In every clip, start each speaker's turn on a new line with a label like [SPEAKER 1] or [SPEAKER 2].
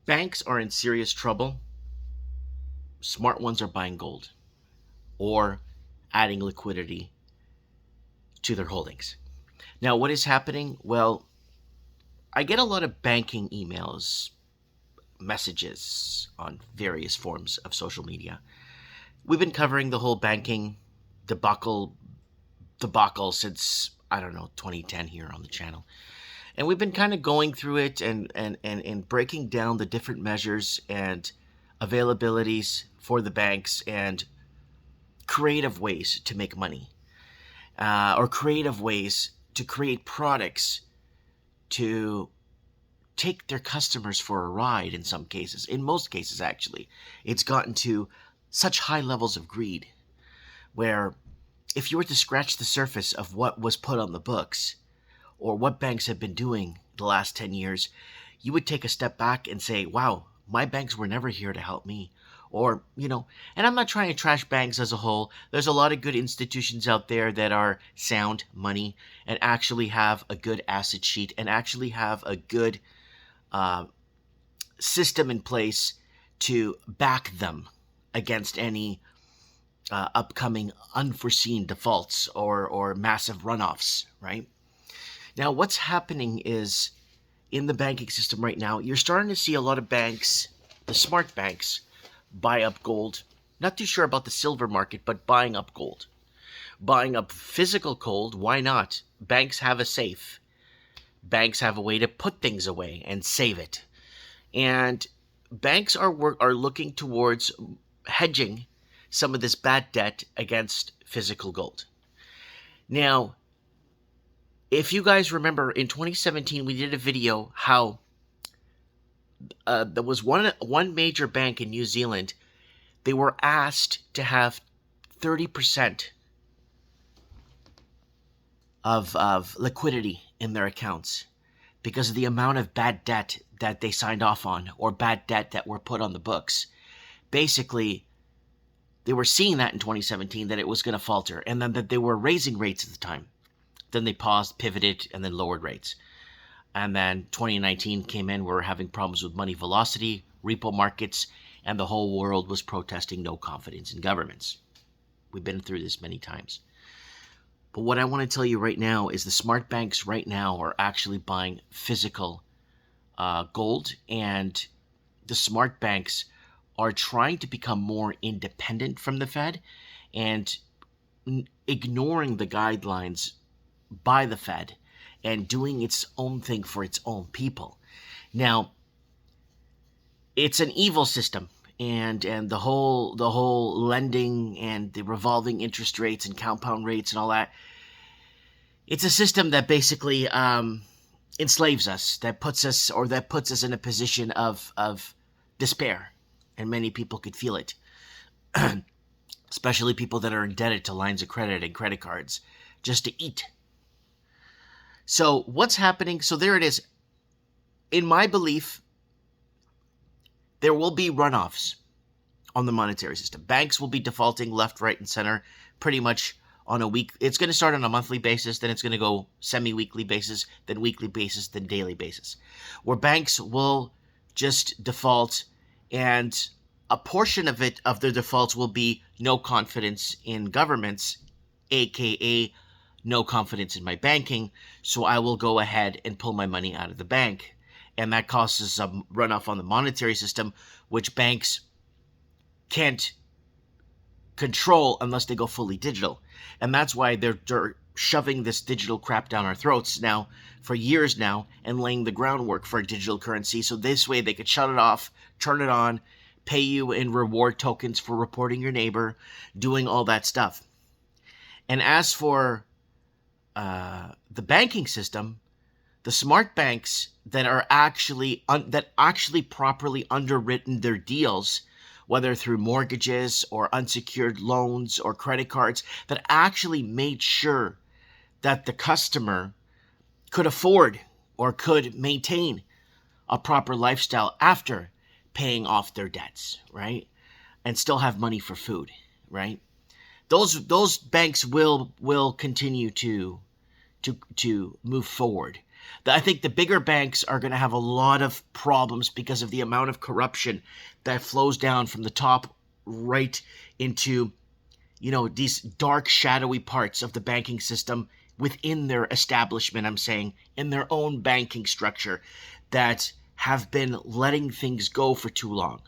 [SPEAKER 1] Banks are in serious trouble. Smart ones are buying gold or adding liquidity to their holdings. Now, what is happening? Well, I get a lot of banking emails, messages on various forms of social media. We've been covering the whole banking debacle since I don't know 2010 here on the channel. And we've been kind of going through it and breaking down the different measures and availabilities for the banks and creative ways to make money, or creative ways to create products to take their customers for a ride in some cases. In most cases, actually, it's gotten to such high levels of greed where if you were to scratch the surface of what was put on the books or what banks have been doing the last 10 years, you would take a step back and say, wow, my banks were never here to help me. Or, and I'm not trying to trash banks as a whole. There's a lot of good institutions out there that are sound money and actually have a good asset sheet and actually have a good uh, system in place to back them against any upcoming unforeseen defaults or massive runoffs, right? Now, what's happening is in the banking system right now, you're starting to see a lot of banks, the smart banks, buy up gold. Not too sure about the silver market, but buying up gold. Buying up physical gold, why not? Banks have a safe. Banks have a way to put things away and save it. And banks are looking towards hedging some of this bad debt against physical gold. Now, if you guys remember, in 2017, we did a video how there was one major bank in New Zealand. They were asked to have 30% of liquidity in their accounts because of the amount of bad debt that they signed off on or bad debt that were put on the books. Basically, they were seeing that in 2017 that it was going to falter, and then that they were raising rates at the time. Then they paused, pivoted, and then lowered rates. And then 2019 came in, we were having problems with money velocity, repo markets, and the whole world was protesting no confidence in governments. We've been through this many times. But what I want to tell you right now is the smart banks right now are actually buying physical gold, and the smart banks are trying to become more independent from the Fed and ignoring the guidelines by the Fed and doing its own thing for its own people. Now, it's an evil system, and the whole lending and the revolving interest rates and compound rates and all that. It's a system that basically enslaves us, that puts us in a position of despair, and many people could feel it, especially people that are indebted to lines of credit and credit cards just to eat. So what's happening? So there it is. In my belief, there will be runoffs on the monetary system. Banks will be defaulting left, right, and center pretty much on a week. It's going to start on a monthly basis, then it's going to go semi-weekly basis, then weekly basis, then daily basis, where banks will just default, and a portion of their defaults will be no confidence in governments, aka no confidence in my banking, so I will go ahead and pull my money out of the bank. And that causes some runoff on the monetary system, which banks can't control unless they go fully digital. And that's why they're shoving this digital crap down our throats now for years now and laying the groundwork for a digital currency. So this way they could shut it off, turn it on, pay you in reward tokens for reporting your neighbor, doing all that stuff. And as for the banking system, the smart banks that are actually properly underwritten their deals, whether through mortgages or unsecured loans or credit cards, that actually made sure that the customer could afford or could maintain a proper lifestyle after paying off their debts, right? And still have money for food, right? Those banks will continue to move forward. I think the bigger banks are going to have a lot of problems because of the amount of corruption that flows down from the top right into, these dark, shadowy parts of the banking system within their establishment, I'm saying, in their own banking structure, that have been letting things go for too long,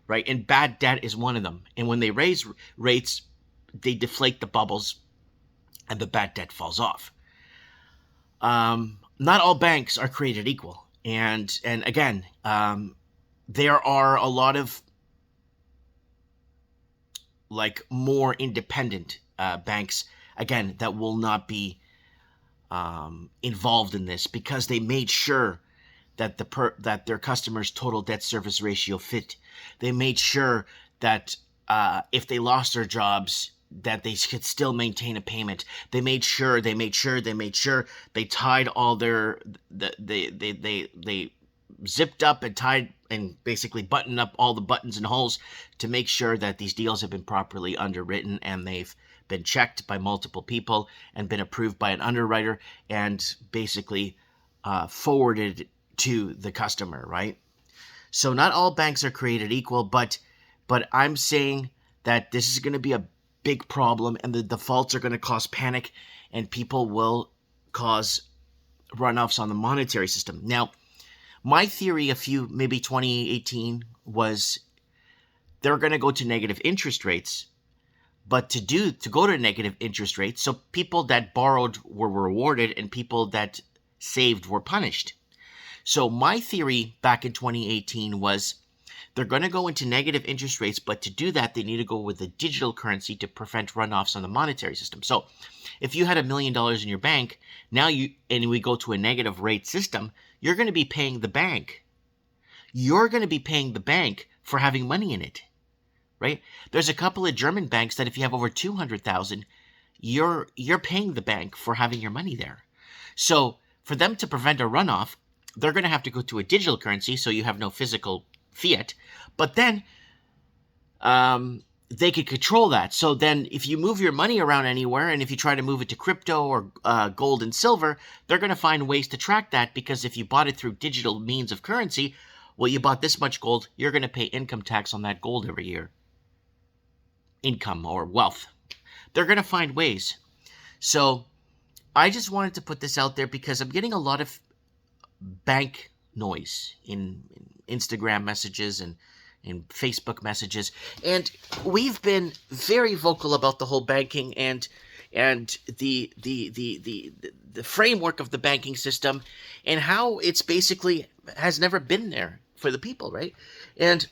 [SPEAKER 1] right? And bad debt is one of them. And when they raise rates, they deflate the bubbles and the bad debt falls off. Not all banks are created equal. And again, there are a lot of more independent banks, again, that will not be involved in this because they made sure that that their customers' total debt service ratio fit. They made sure that if they lost their jobs, that they could still maintain a payment. They made sure they tied all their they zipped up and tied and basically buttoned up all the buttons and holes to make sure that these deals have been properly underwritten and they've been checked by multiple people and been approved by an underwriter and basically forwarded to the customer, right? So not all banks are created equal, but I'm saying that this is going to be a big problem and the defaults are going to cause panic and people will cause runoffs on the monetary system. Now, my theory maybe 2018 was they're going to go to negative interest rates, but to go to negative interest rates, so people that borrowed were rewarded and people that saved were punished. So my theory back in 2018 was they're going to go into negative interest rates, but to do that, they need to go with a digital currency to prevent runoffs on the monetary system. So if you had $1 million in your bank, and we go to a negative rate system, you're going to be paying the bank. You're going to be paying the bank for having money in it, right? There's a couple of German banks that if you have over 200,000, you're paying the bank for having your money there. So for them to prevent a runoff, they're going to have to go to a digital currency, so you have no physical fiat, but then they could control that. So then if you move your money around anywhere and if you try to move it to crypto or gold and silver, they're going to find ways to track that because if you bought it through digital means of currency, well, you bought this much gold, you're going to pay income tax on that gold every year. Income or wealth. They're going to find ways. So I just wanted to put this out there because I'm getting a lot of bank noise in Instagram messages and in Facebook messages, and we've been very vocal about the whole banking and the framework of the banking system and how it's basically has never been there for the people, right? And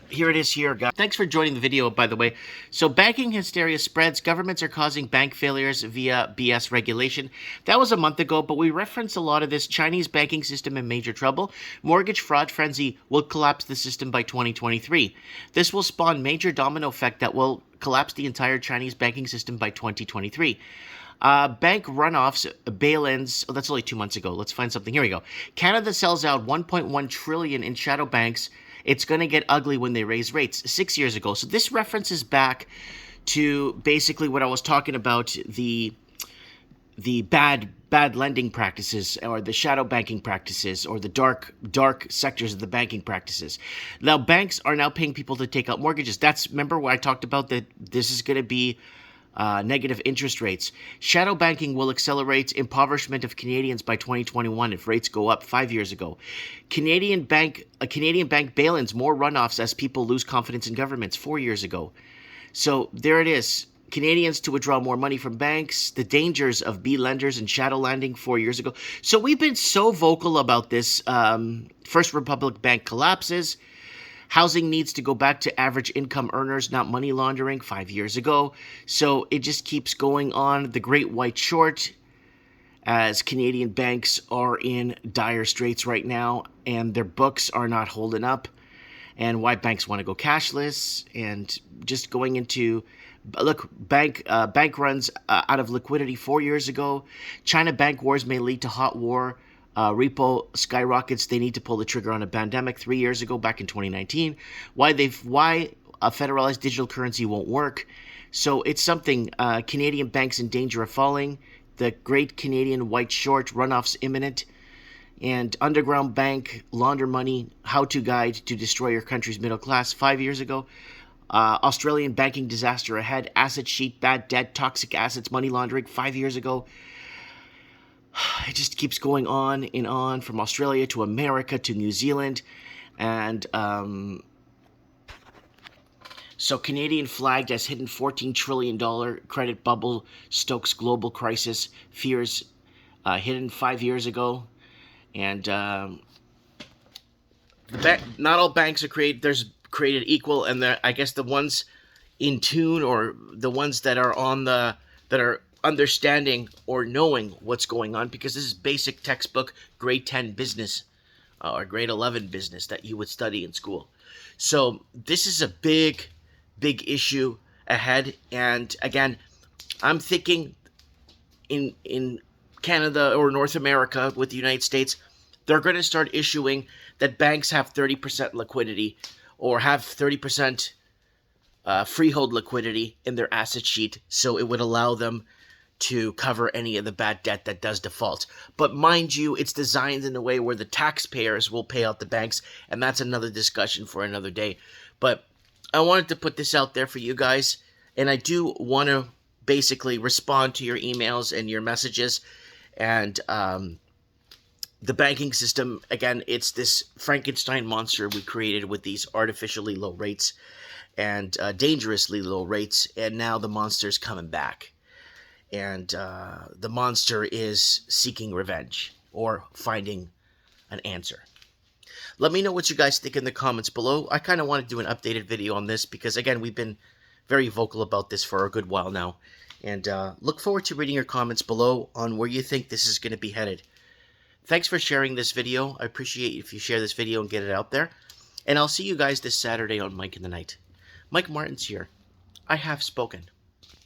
[SPEAKER 1] here it is here, guys. Thanks for joining the video, by the way. So banking hysteria spreads. Governments are causing bank failures via BS regulation. That was a month ago, but we referenced a lot of this. Chinese banking system in major trouble. Mortgage fraud frenzy will collapse the system by 2023. This will spawn major domino effect that will collapse the entire Chinese banking system by 2023. Bank runoffs, bail-ins. Oh, that's only 2 months ago. Let's find something. Here we go. Canada sells out 1.1 trillion in shadow banks. It's going to get ugly when they raise rates 6 years ago. So this references back to basically what I was talking about, the bad lending practices or the shadow banking practices or the dark sectors of the banking practices. Now, banks are now paying people to take out mortgages. Remember what I talked about, that this is going to be negative interest rates. Shadow banking will accelerate impoverishment of Canadians by 2021 if rates go up 5 years ago. Canadian bank bail-ins, more runoffs as people lose confidence in governments 4 years ago. So there it is. Canadians to withdraw more money from banks, the dangers of B lenders and shadow lending 4 years ago. So we've been so vocal about this. First Republic Bank collapses. Housing needs to go back to average income earners, not money laundering 5 years ago. So it just keeps going on. The Great White Short, as Canadian banks are in dire straits right now and their books are not holding up, and why banks want to go cashless, and just going into, look, bank runs out of liquidity 4 years ago. China bank wars may lead to hot war. Repo skyrockets. They need to pull the trigger on a pandemic 3 years ago, back in 2019. Why a federalized digital currency won't work. So it's something. Canadian banks in danger of falling. The Great Canadian White Short, Runoffs Imminent, and Underground Bank, Launder Money, How-To Guide to Destroy Your Country's Middle Class 5 years ago. Australian Banking Disaster Ahead, Asset Sheet, Bad Debt, Toxic Assets, Money Laundering 5 years ago. It just keeps going on and on, from Australia to America to New Zealand. And so Canadian flagged as hidden $14 trillion credit bubble stokes global crisis fears, hidden 5 years ago. And not all banks are created equal, and I guess the ones in tune, or the ones that are understanding or knowing what's going on, because this is basic textbook grade 10 business, or grade 11 business that you would study in school. So this is a big issue ahead. And again, I'm thinking in Canada or North America with the United States, they're going to start issuing that banks have 30% liquidity, or have 30% freehold liquidity in their asset sheet, so it would allow them to cover any of the bad debt that does default. But mind you, it's designed in a way where the taxpayers will pay out the banks, and that's another discussion for another day. But I wanted to put this out there for you guys, and I do want to basically respond to your emails and your messages. And the banking system, again, it's this Frankenstein monster we created with these artificially low rates and dangerously low rates, and now the monster's coming back. And the monster is seeking revenge, or finding an answer. Let me know what you guys think in the comments below. I kind of want to do an updated video on this, because again, we've been very vocal about this for a good while now. And look forward to reading your comments below on where you think this is going to be headed. Thanks for sharing this video. I appreciate if you share this video and get it out there. And I'll see you guys this Saturday on Mike in the Night. Mike Martin's here. I have spoken.